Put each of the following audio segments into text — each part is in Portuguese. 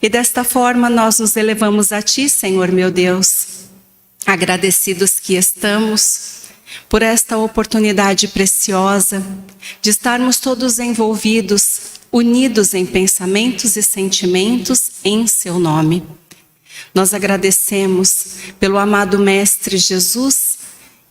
E desta forma nós nos elevamos a Ti, Senhor meu Deus, agradecidos que estamos por esta oportunidade preciosa de estarmos todos envolvidos, unidos em pensamentos e sentimentos em Seu nome. Nós agradecemos pelo amado Mestre Jesus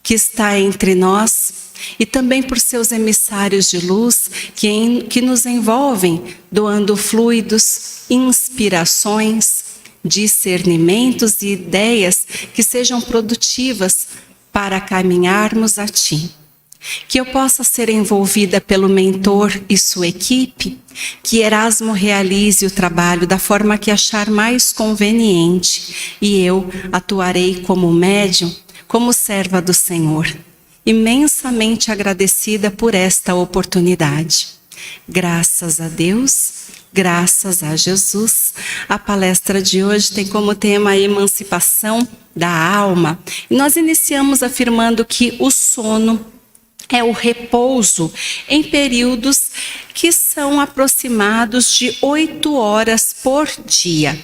que está entre nós e também por seus emissários de luz que nos envolvem, doando fluidos, inspirações, discernimentos e ideias que sejam produtivas para caminharmos a Ti. Que eu possa ser envolvida pelo mentor e sua equipe, que Erasmo realize o trabalho da forma que achar mais conveniente e eu atuarei como médium, como serva do Senhor, imensamente agradecida por esta oportunidade. Graças a Deus, graças a Jesus. A palestra de hoje tem como tema a emancipação da alma. E nós iniciamos afirmando que o sono é o repouso em períodos que são aproximados de 8 horas por dia.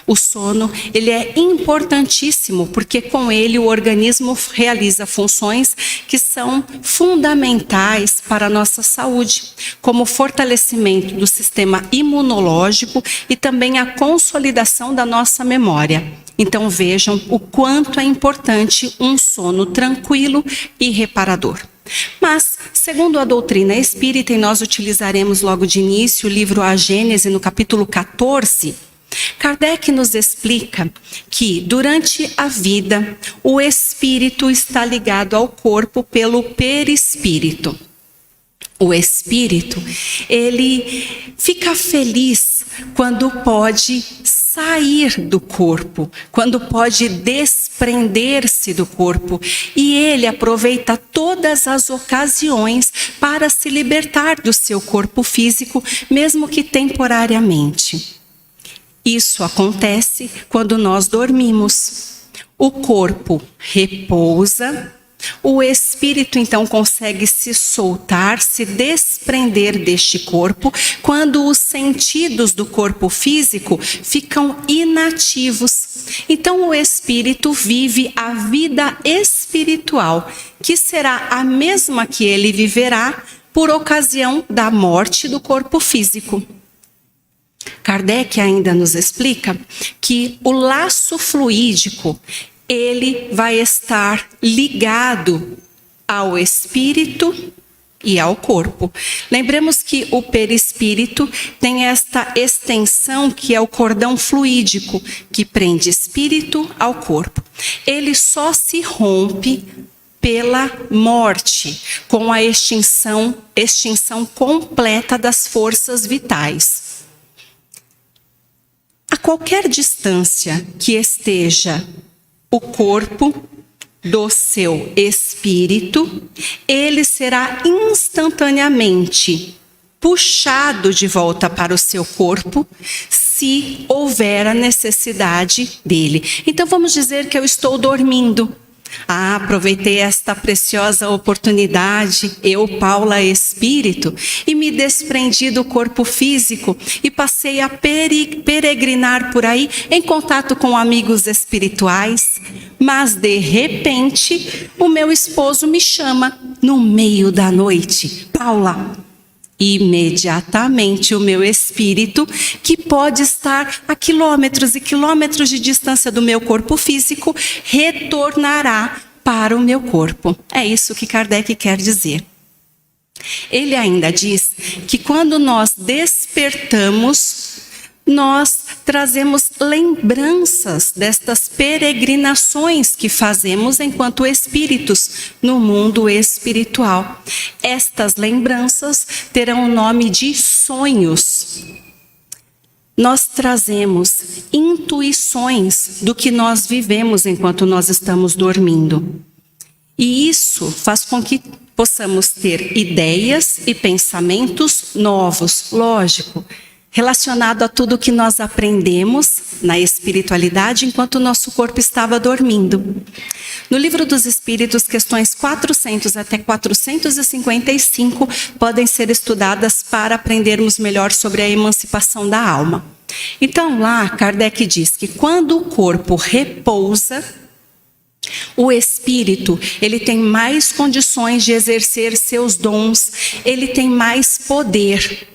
O sono, ele é importantíssimo porque com ele o organismo realiza funções que são fundamentais para a nossa saúde, como o fortalecimento do sistema imunológico e também a consolidação da nossa memória. Então vejam o quanto é importante um sono tranquilo e reparador. Mas, segundo a doutrina espírita, e nós utilizaremos logo de início o livro A Gênese, no capítulo 14, Kardec nos explica que, durante a vida, o espírito está ligado ao corpo pelo perispírito. O espírito, ele fica feliz quando pode sair do corpo, quando pode desprender-se do corpo. E ele aproveita todas as ocasiões para se libertar do seu corpo físico, mesmo que temporariamente. Isso acontece quando nós dormimos. O corpo repousa, o espírito então consegue se soltar, se desprender deste corpo, quando os sentidos do corpo físico ficam inativos. Então o espírito vive a vida espiritual, que será a mesma que ele viverá por ocasião da morte do corpo físico. Kardec ainda nos explica que o laço fluídico, ele vai estar ligado ao espírito e ao corpo. Lembremos que o perispírito tem esta extensão que é o cordão fluídico, que prende espírito ao corpo. Ele só se rompe pela morte, com a extinção completa das forças vitais. A qualquer distância que esteja o corpo do seu espírito, ele será instantaneamente puxado de volta para o seu corpo, se houver a necessidade dele. Então vamos dizer que eu estou dormindo. Aproveitei esta preciosa oportunidade, eu, Paula, espírito, e me desprendi do corpo físico e passei a peregrinar por aí em contato com amigos espirituais. Mas, de repente, o meu esposo me chama no meio da noite. Paula, imediatamente o meu espírito, que pode estar a quilômetros e quilômetros de distância do meu corpo físico, retornará para o meu corpo. É isso que Kardec quer dizer. Ele ainda diz que quando nós despertamos, nós trazemos lembranças destas peregrinações que fazemos enquanto espíritos no mundo espiritual. Estas lembranças terão o nome de sonhos. Nós trazemos intuições do que nós vivemos enquanto nós estamos dormindo. E isso faz com que possamos ter ideias e pensamentos novos, lógico, relacionado a tudo que nós aprendemos na espiritualidade enquanto o nosso corpo estava dormindo. No Livro dos Espíritos, questões 400 até 455 podem ser estudadas para aprendermos melhor sobre a emancipação da alma. Então lá Kardec diz que quando o corpo repousa, o espírito, ele tem mais condições de exercer seus dons, ele tem mais poder.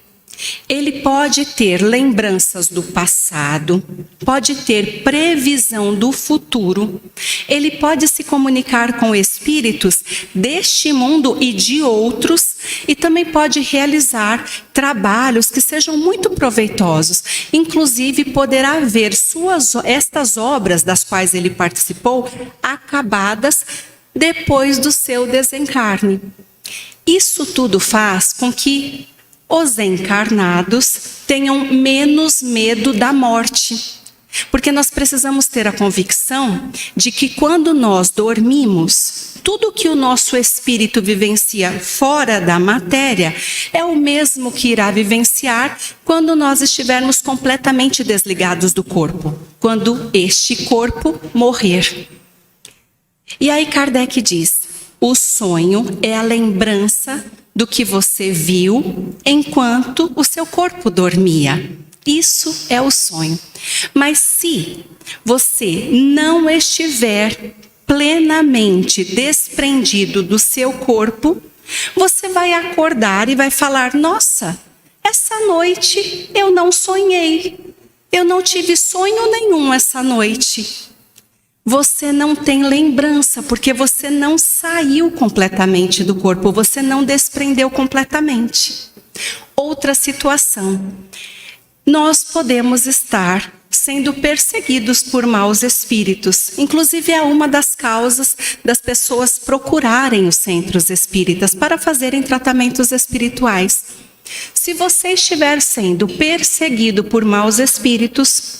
Ele pode ter lembranças do passado, pode ter previsão do futuro, ele pode se comunicar com espíritos deste mundo e de outros, e também pode realizar trabalhos que sejam muito proveitosos. Inclusive, poderá ver estas obras das quais ele participou acabadas depois do seu desencarne. Isso tudo faz com que os encarnados tenham menos medo da morte. Porque nós precisamos ter a convicção de que quando nós dormimos, tudo que o nosso espírito vivencia fora da matéria é o mesmo que irá vivenciar quando nós estivermos completamente desligados do corpo, quando este corpo morrer. E aí Kardec diz: o sonho é a lembrança do que você viu enquanto o seu corpo dormia. Isso é o sonho. Mas se você não estiver plenamente desprendido do seu corpo, você vai acordar e vai falar: nossa, essa noite eu não sonhei. Eu não tive sonho nenhum essa noite. Você não tem lembrança, porque você não saiu completamente do corpo, você não desprendeu completamente. Outra situação. Nós podemos estar sendo perseguidos por maus espíritos. Inclusive, é uma das causas das pessoas procurarem os centros espíritas para fazerem tratamentos espirituais. Se você estiver sendo perseguido por maus espíritos,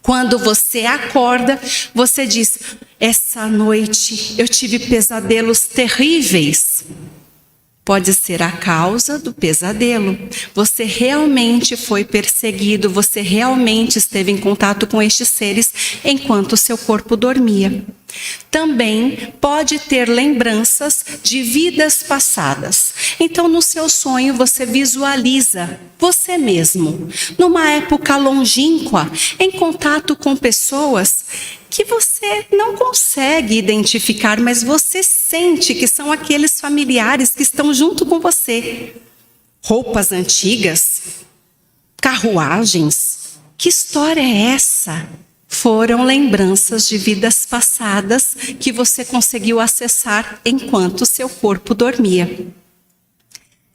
quando você acorda, você diz: essa noite eu tive pesadelos terríveis. Pode ser a causa do pesadelo. Você realmente foi perseguido, você realmente esteve em contato com estes seres enquanto o seu corpo dormia. Também pode ter lembranças de vidas passadas. Então, no seu sonho, você visualiza você mesmo, numa época longínqua, em contato com pessoas que você não consegue identificar, mas você sente que são aqueles familiares que estão junto com você. Roupas antigas, carruagens. Que história é essa? Foram lembranças de vidas passadas que você conseguiu acessar enquanto seu corpo dormia.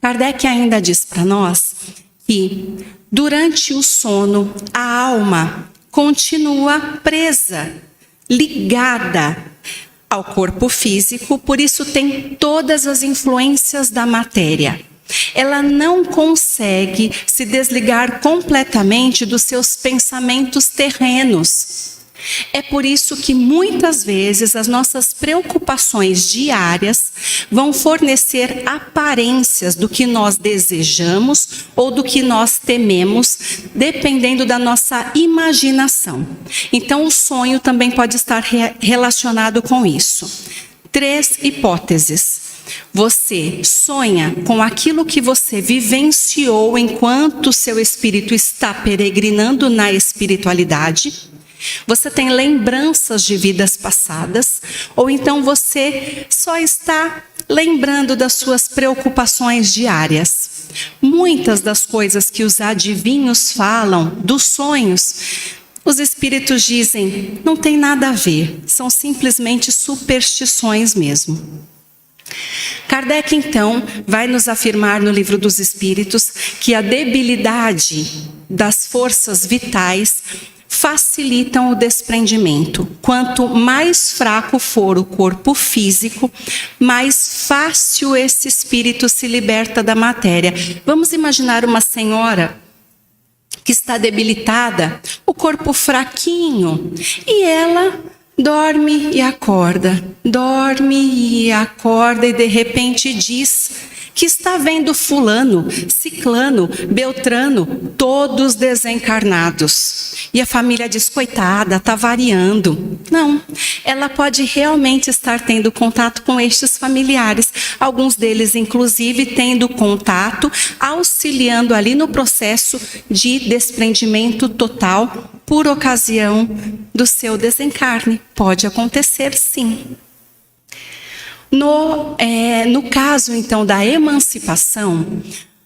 Kardec ainda diz para nós que durante o sono a alma continua presa, ligada ao corpo físico, por isso tem todas as influências da matéria. Ela não consegue se desligar completamente dos seus pensamentos terrenos. É por isso que muitas vezes as nossas preocupações diárias vão fornecer aparências do que nós desejamos ou do que nós tememos, dependendo da nossa imaginação. Então, o sonho também pode estar relacionado com isso. 3 hipóteses. Você sonha com aquilo que você vivenciou enquanto seu espírito está peregrinando na espiritualidade. Você tem lembranças de vidas passadas, ou então você só está lembrando das suas preocupações diárias. Muitas das coisas que os adivinhos falam, dos sonhos, os espíritos dizem, não tem nada a ver, são simplesmente superstições mesmo. Kardec, então, vai nos afirmar no Livro dos Espíritos que a debilidade das forças vitais facilitam o desprendimento. Quanto mais fraco for o corpo físico, mais fácil esse espírito se liberta da matéria. Vamos imaginar uma senhora que está debilitada, o corpo fraquinho, e ela dorme e acorda, e de repente diz que está vendo fulano, ciclano, beltrano, todos desencarnados. E a família diz, coitada, está variando. Não, ela pode realmente estar tendo contato com estes familiares, alguns deles inclusive tendo contato, auxiliando ali no processo de desprendimento total por ocasião do seu desencarne. Pode acontecer, sim. No caso, então, da emancipação,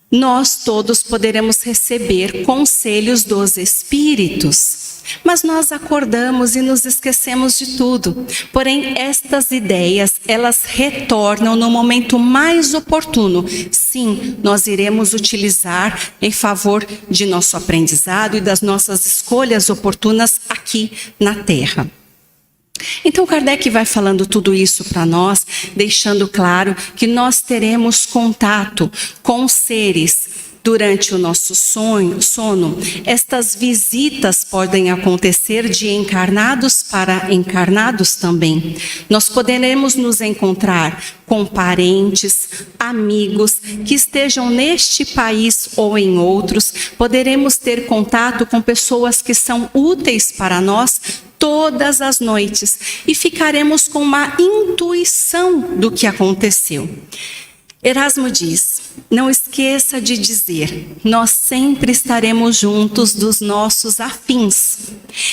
nós todos poderemos receber conselhos dos espíritos, mas nós acordamos e nos esquecemos de tudo. Porém, estas ideias, elas retornam no momento mais oportuno. Sim, nós iremos utilizar em favor de nosso aprendizado e das nossas escolhas oportunas aqui na Terra. Então, Kardec vai falando tudo isso para nós, deixando claro que nós teremos contato com seres durante o nosso sono. Estas visitas podem acontecer de encarnados para encarnados também. Nós poderemos nos encontrar com parentes, amigos que estejam neste país ou em outros. Poderemos ter contato com pessoas que são úteis para nós todas as noites e ficaremos com uma intuição do que aconteceu. Erasmo diz, não esqueça de dizer, nós sempre estaremos juntos dos nossos afins.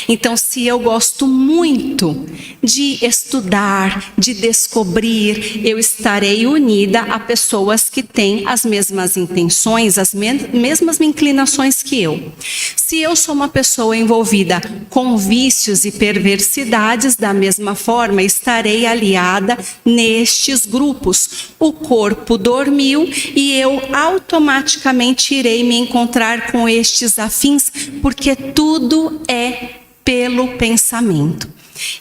Então, se eu gosto muito de estudar, de descobrir, eu estarei unida a pessoas que têm as mesmas intenções, as mesmas inclinações que eu. Se eu sou uma pessoa envolvida com vícios e perversidades, da mesma forma, estarei aliada nestes grupos. O corpo dormiu e eu automaticamente irei me encontrar com estes afins, porque tudo é pelo pensamento.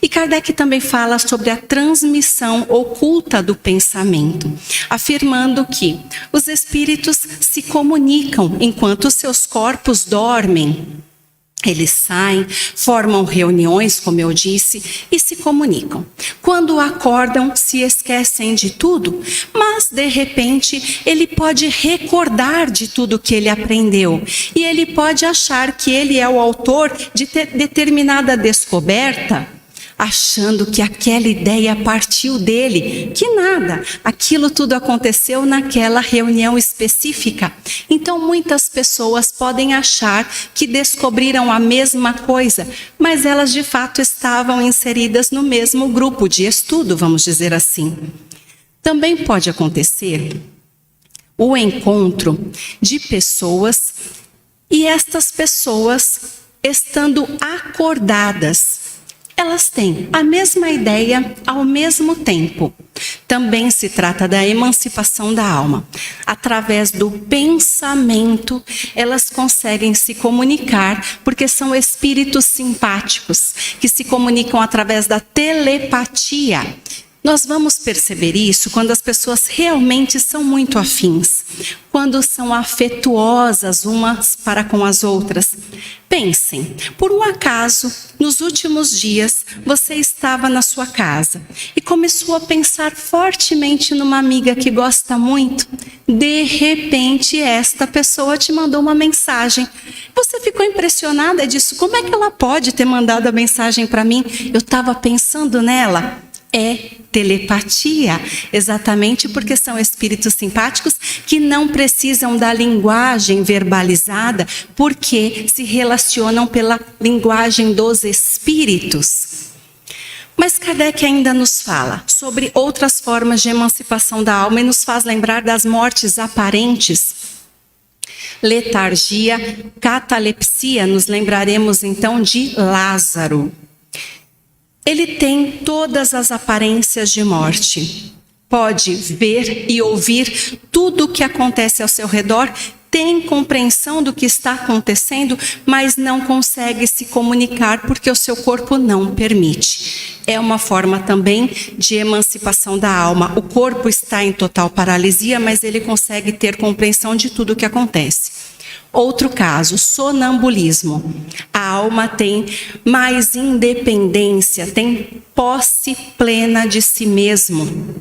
E Kardec também fala sobre a transmissão oculta do pensamento, afirmando que os espíritos se comunicam enquanto seus corpos dormem. Eles saem, formam reuniões, como eu disse, e se comunicam. Quando acordam, se esquecem de tudo, mas, de repente, ele pode recordar de tudo que ele aprendeu. E ele pode achar que ele é o autor de determinada descoberta, achando que aquela ideia partiu dele, que nada, aquilo tudo aconteceu naquela reunião específica. Então, muitas pessoas podem achar que descobriram a mesma coisa, mas elas de fato estavam inseridas no mesmo grupo de estudo, vamos dizer assim. Também pode acontecer o encontro de pessoas e estas pessoas, estando acordadas, elas têm a mesma ideia ao mesmo tempo. Também se trata da emancipação da alma. Através do pensamento, elas conseguem se comunicar, porque são espíritos simpáticos, que se comunicam através da telepatia. Nós vamos perceber isso quando as pessoas realmente são muito afins, quando são afetuosas umas para com as outras. Pensem, por um acaso, nos últimos dias, você estava na sua casa e começou a pensar fortemente numa amiga que gosta muito. De repente, esta pessoa te mandou uma mensagem. Você ficou impressionada disso. Como é que ela pode ter mandado a mensagem para mim? Eu estava pensando nela. É telepatia, exatamente porque são espíritos simpáticos que não precisam da linguagem verbalizada, porque se relacionam pela linguagem dos espíritos. Mas Kardec ainda nos fala sobre outras formas de emancipação da alma e nos faz lembrar das mortes aparentes. Letargia, catalepsia, nos lembraremos então de Lázaro. Ele tem todas as aparências de morte. Pode ver e ouvir tudo o que acontece ao seu redor, tem compreensão do que está acontecendo, mas não consegue se comunicar porque o seu corpo não permite. É uma forma também de emancipação da alma. O corpo está em total paralisia, mas ele consegue ter compreensão de tudo o que acontece. Outro caso, sonambulismo. A alma tem mais independência, tem posse plena de si mesmo.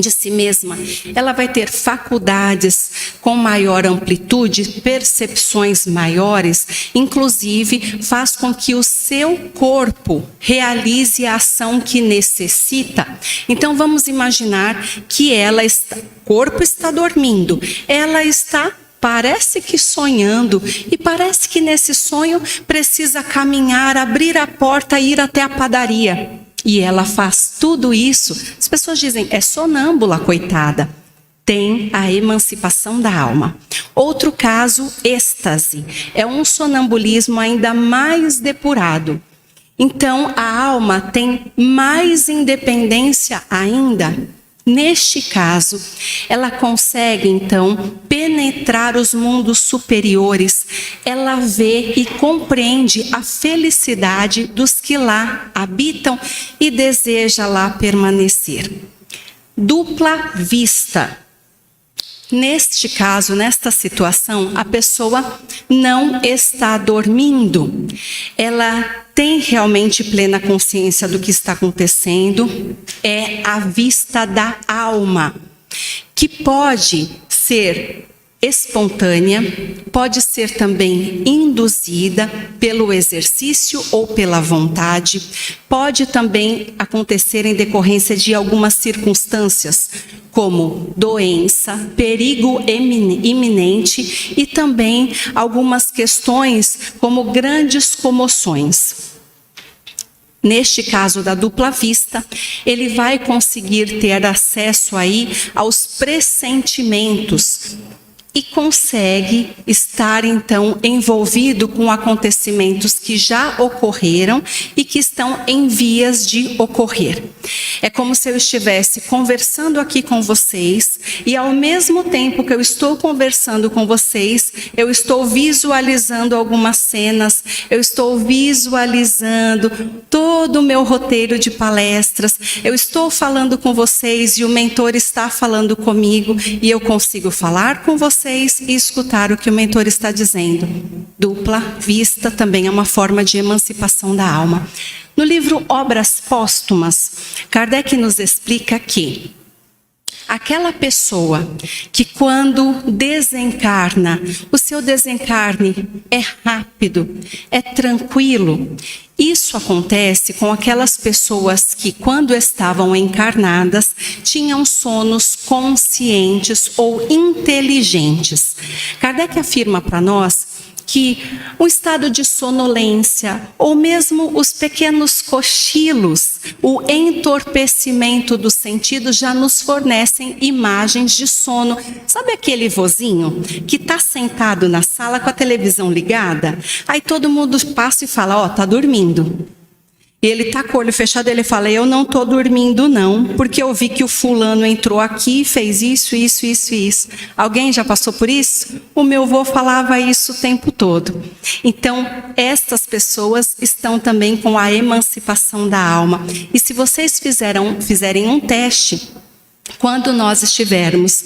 de si mesma, ela vai ter faculdades com maior amplitude, percepções maiores, inclusive faz com que o seu corpo realize a ação que necessita. Então vamos imaginar que o corpo está dormindo, ela está parece que sonhando, e parece que nesse sonho precisa caminhar, abrir a porta e ir até a padaria. E ela faz tudo isso. As pessoas dizem, é sonâmbula, coitada. Tem a emancipação da alma. Outro caso, êxtase. É um sonambulismo ainda mais depurado. Então, a alma tem mais independência ainda. Neste caso, ela consegue, então, penetrar os mundos superiores. Ela vê e compreende a felicidade dos que lá habitam e deseja lá permanecer. Dupla vista. Neste caso, nesta situação, a pessoa não está dormindo. Ela tem realmente plena consciência do que está acontecendo. É a vista da alma, que pode ser espontânea, pode ser também induzida pelo exercício ou pela vontade, pode também acontecer em decorrência de algumas circunstâncias, como doença, perigo iminente e também algumas questões como grandes comoções. Neste caso da dupla vista, ele vai conseguir ter acesso aí aos pressentimentos e consegue estar, então, envolvido com acontecimentos que já ocorreram e que estão em vias de ocorrer. É como se eu estivesse conversando aqui com vocês e, ao mesmo tempo que eu estou conversando com vocês, eu estou visualizando algumas cenas, eu estou visualizando todo o meu roteiro de palestras, eu estou falando com vocês e o mentor está falando comigo e eu consigo falar com vocês e escutar o que o mentor está dizendo. Dupla vista também é uma forma de emancipação da alma. No livro Obras Póstumas, Kardec nos explica que aquela pessoa que quando desencarna, o seu desencarne é rápido, é tranquilo. Isso acontece com aquelas pessoas que, quando estavam encarnadas, tinham sonos conscientes ou inteligentes. Kardec afirma para nós que o estado de sonolência, ou mesmo os pequenos cochilos, o entorpecimento dos sentidos já nos fornecem imagens de sono. Sabe aquele vozinho que está sentado na sala com a televisão ligada? Aí todo mundo passa e fala, ó, tá dormindo. E ele está com o olho fechado, ele fala, eu não estou dormindo não, porque eu vi que o fulano entrou aqui e fez isso, isso, isso e isso. Alguém já passou por isso? O meu avô falava isso o tempo todo. Então, estas pessoas estão também com a emancipação da alma. E se vocês fizerem um teste, quando nós estivermos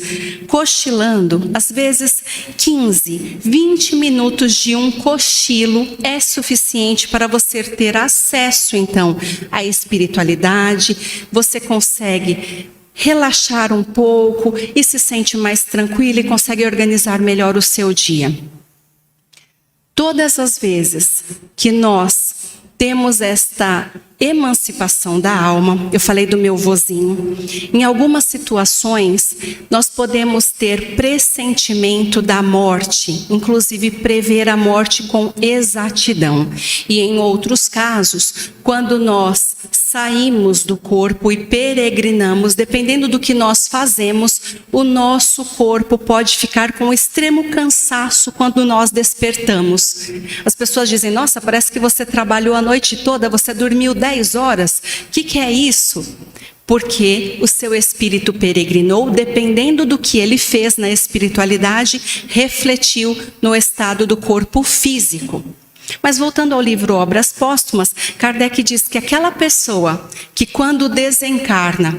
cochilando, às vezes 15, 20 minutos de um cochilo é suficiente para você ter acesso, então, à espiritualidade. Você consegue relaxar um pouco e se sente mais tranquilo e consegue organizar melhor o seu dia. Todas as vezes que nós temos esta emancipação da alma, eu falei do meu vozinho, em algumas situações nós podemos ter pressentimento da morte, inclusive prever a morte com exatidão. E em outros casos, quando nós saímos do corpo e peregrinamos, dependendo do que nós fazemos, o nosso corpo pode ficar com extremo cansaço quando nós despertamos. As pessoas dizem, nossa, parece que você trabalhou a noite toda, você dormiu 10 horas. O que é isso? Porque o seu espírito peregrinou, dependendo do que ele fez na espiritualidade, refletiu no estado do corpo físico. Mas voltando ao livro Obras Póstumas, Kardec diz que aquela pessoa que quando desencarna,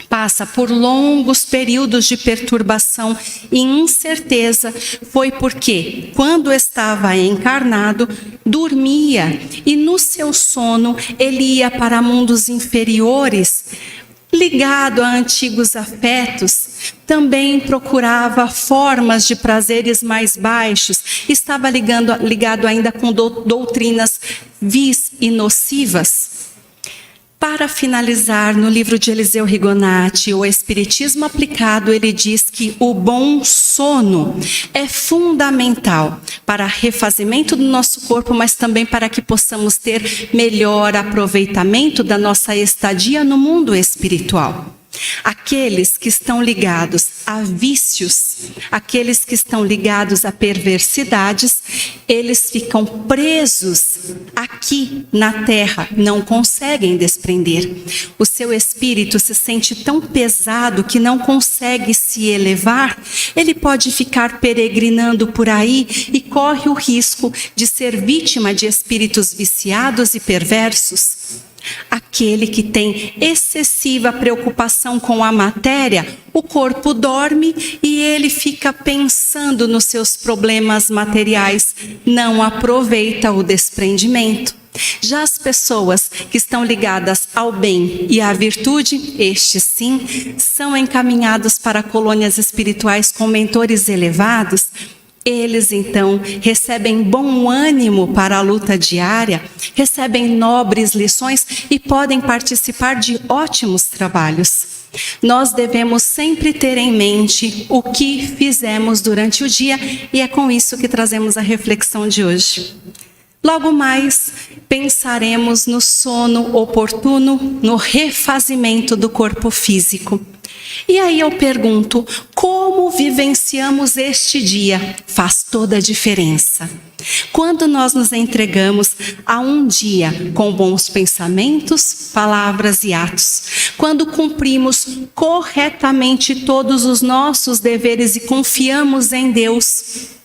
passa por longos períodos de perturbação e incerteza, foi porque, quando estava encarnado, dormia e no seu sono ele ia para mundos inferiores, ligado a antigos afetos, também procurava formas de prazeres mais baixos, estava ligado ainda com doutrinas vis e nocivas. Para finalizar, no livro de Eliseu Rigonati, O Espiritismo Aplicado, ele diz que o bom sono é fundamental para refazimento do nosso corpo, mas também para que possamos ter melhor aproveitamento da nossa estadia no mundo espiritual. Aqueles que estão ligados a vícios, aqueles que estão ligados a perversidades, eles ficam presos aqui na terra, não conseguem desprender. O seu espírito se sente tão pesado que não consegue se elevar, ele pode ficar peregrinando por aí e corre o risco de ser vítima de espíritos viciados e perversos. Aquele que tem excessiva preocupação com a matéria, o corpo dorme e ele fica pensando nos seus problemas materiais, não aproveita o desprendimento. Já as pessoas que estão ligadas ao bem e à virtude, estes sim, são encaminhados para colônias espirituais com mentores elevados. Eles, então, recebem bom ânimo para a luta diária, recebem nobres lições e podem participar de ótimos trabalhos. Nós devemos sempre ter em mente o que fizemos durante o dia e é com isso que trazemos a reflexão de hoje. Logo mais, pensaremos no sono oportuno, no refazimento do corpo físico. E aí eu pergunto, como vivenciamos este dia? Faz toda a diferença. Quando nós nos entregamos a um dia com bons pensamentos, palavras e atos, quando cumprimos corretamente todos os nossos deveres e confiamos em Deus,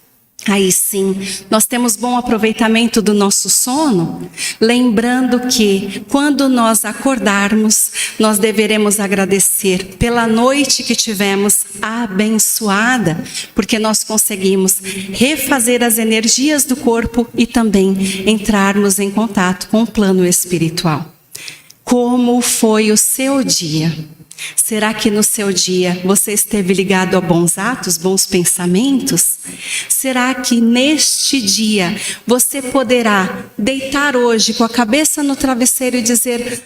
aí sim, nós temos bom aproveitamento do nosso sono, lembrando que quando nós acordarmos, nós deveremos agradecer pela noite que tivemos abençoada, porque nós conseguimos refazer as energias do corpo e também entrarmos em contato com o plano espiritual. Como foi o seu dia? Será que no seu dia você esteve ligado a bons atos, bons pensamentos? Será que neste dia você poderá deitar hoje com a cabeça no travesseiro e dizer: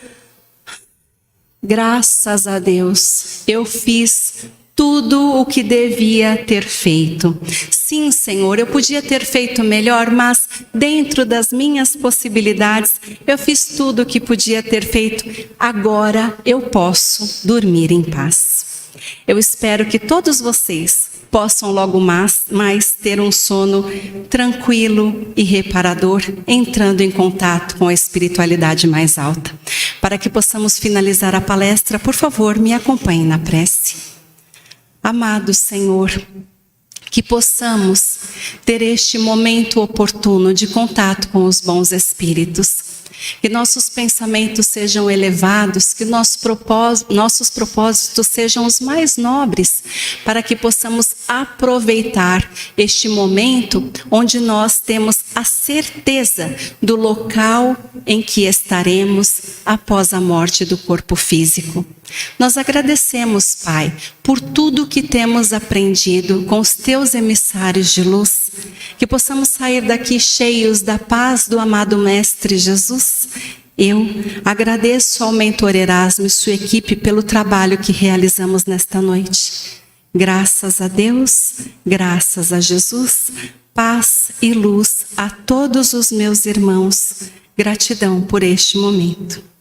graças a Deus, eu fiz tudo o que devia ter feito. Sim, Senhor, eu podia ter feito melhor, mas dentro das minhas possibilidades, eu fiz tudo o que podia ter feito. Agora eu posso dormir em paz. Eu espero que todos vocês possam logo mais ter um sono tranquilo e reparador, entrando em contato com a espiritualidade mais alta. Para que possamos finalizar a palestra, por favor, me acompanhem na prece. Amado Senhor, que possamos ter este momento oportuno de contato com os bons espíritos, que nossos pensamentos sejam elevados, que nossos propósitos sejam os mais nobres, para que possamos aproveitar este momento onde nós temos a certeza do local em que estaremos após a morte do corpo físico. Nós agradecemos, Pai, por tudo que temos aprendido com os teus emissários de luz, que possamos sair daqui cheios da paz do amado Mestre Jesus. Eu agradeço ao mentor Erasmo e sua equipe pelo trabalho que realizamos nesta noite. Graças a Deus, graças a Jesus, paz e luz a todos os meus irmãos. Gratidão por este momento.